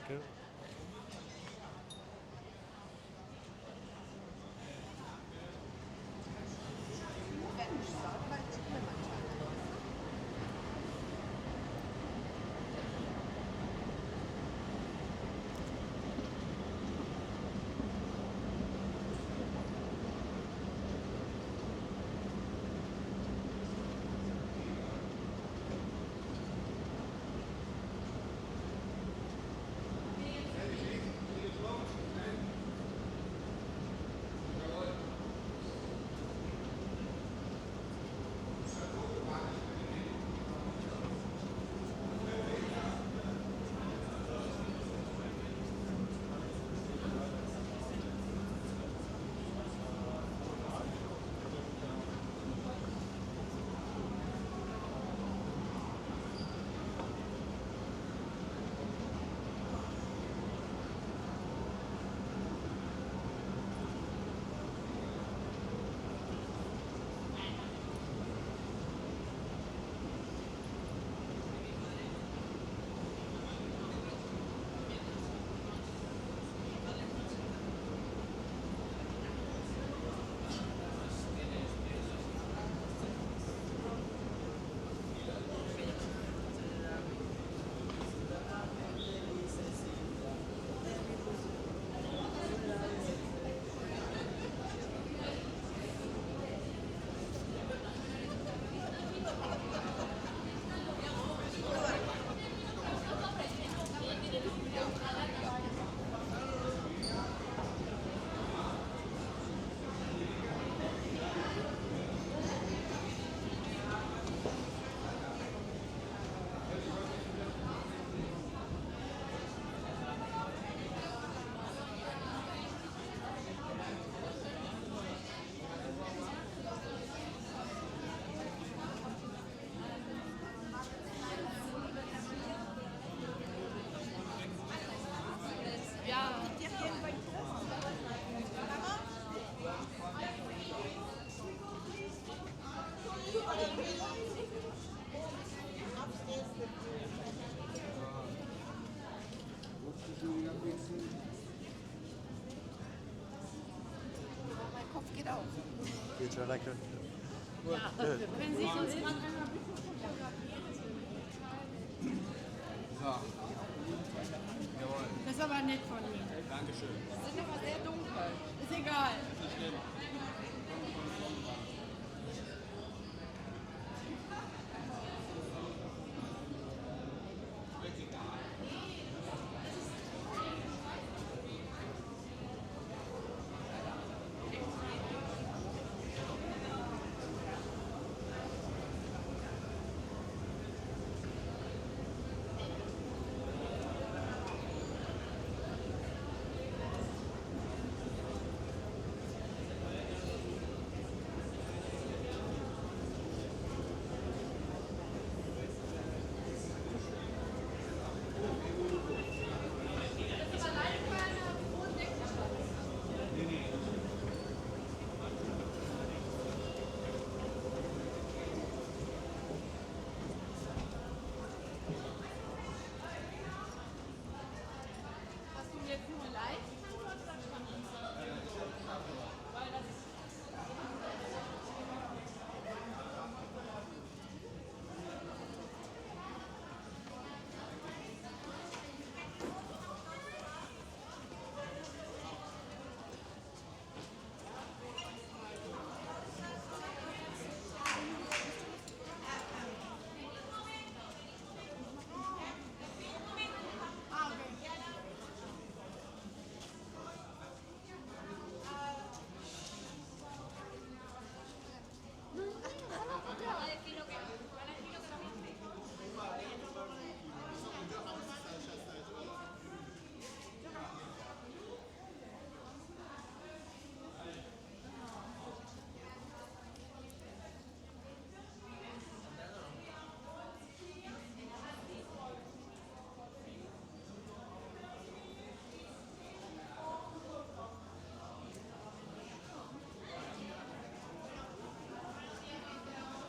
Danke. Mein Kopf geht auf. Geht schon, danke. Ja, wenn Sie uns gerade einmal bitte fotografieren. So. Jawohl. Das ist aber nett von Ihnen. Dankeschön. Sie sind aber sehr dunkel. Ist egal. Nicht schlimm. Hast du jetzt nur live? Weil das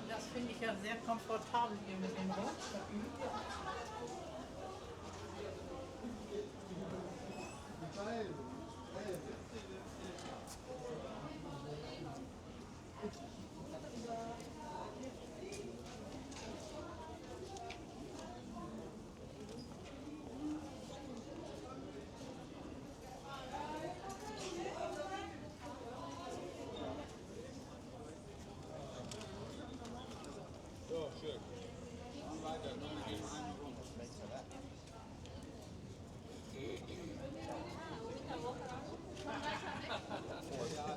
Das finde ich ja sehr komfortabel hier mit dem Rollstuhl. Oh, sure.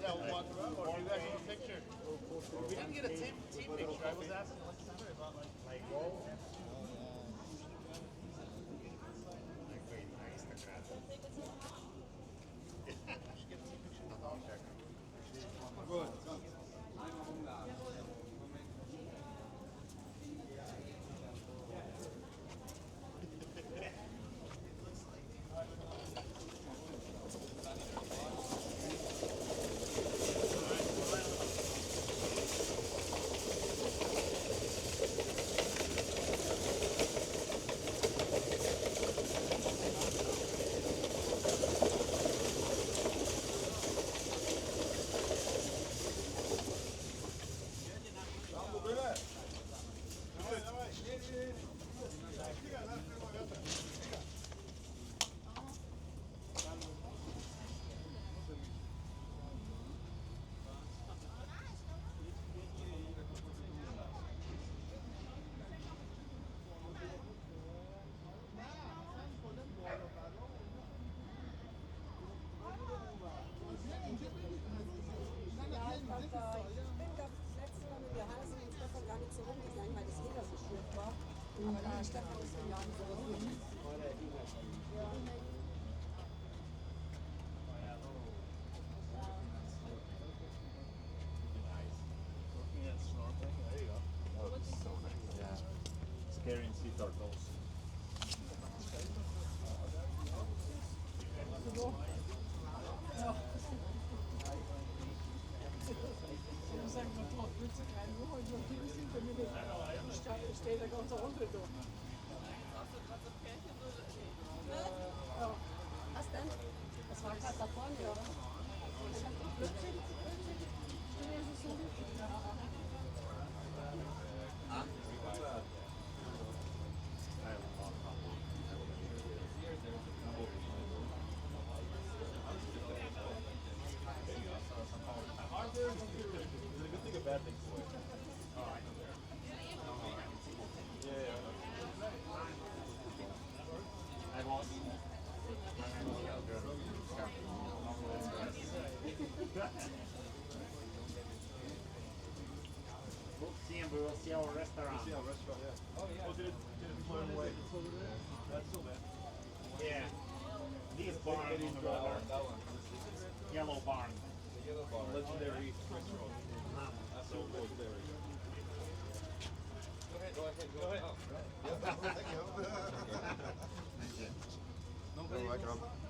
Yeah, we'll walk around, or you guys want a picture? We didn't get a team picture. I was asking Alexander about like Good. Ich bin das letzte Mal mit Johannes und Stefan gar nicht so rumgegangen, weil das Leder so schwer war. Aber der Stefan ist dann gar nicht so rumgegangen. looking at snorkeling. There you go. That was so nice. Yeah. Scaring sea turtles. Steht der ganze andere da. Was denn? Das war gerade da vorne, oder? Is it a good thing or bad thing for you? Yeah. I lost. We will see our restaurant. Yeah, restaurant, yeah. Oh, yeah. Oh, did it float away? That's so bad. Yeah. These barn on the water. That one. Yellow barn. The yellow bar. Legendary restaurant. That's so legendary. Go ahead. Go ahead. Oh, right. Yep, thank you. Thank you. No, I can.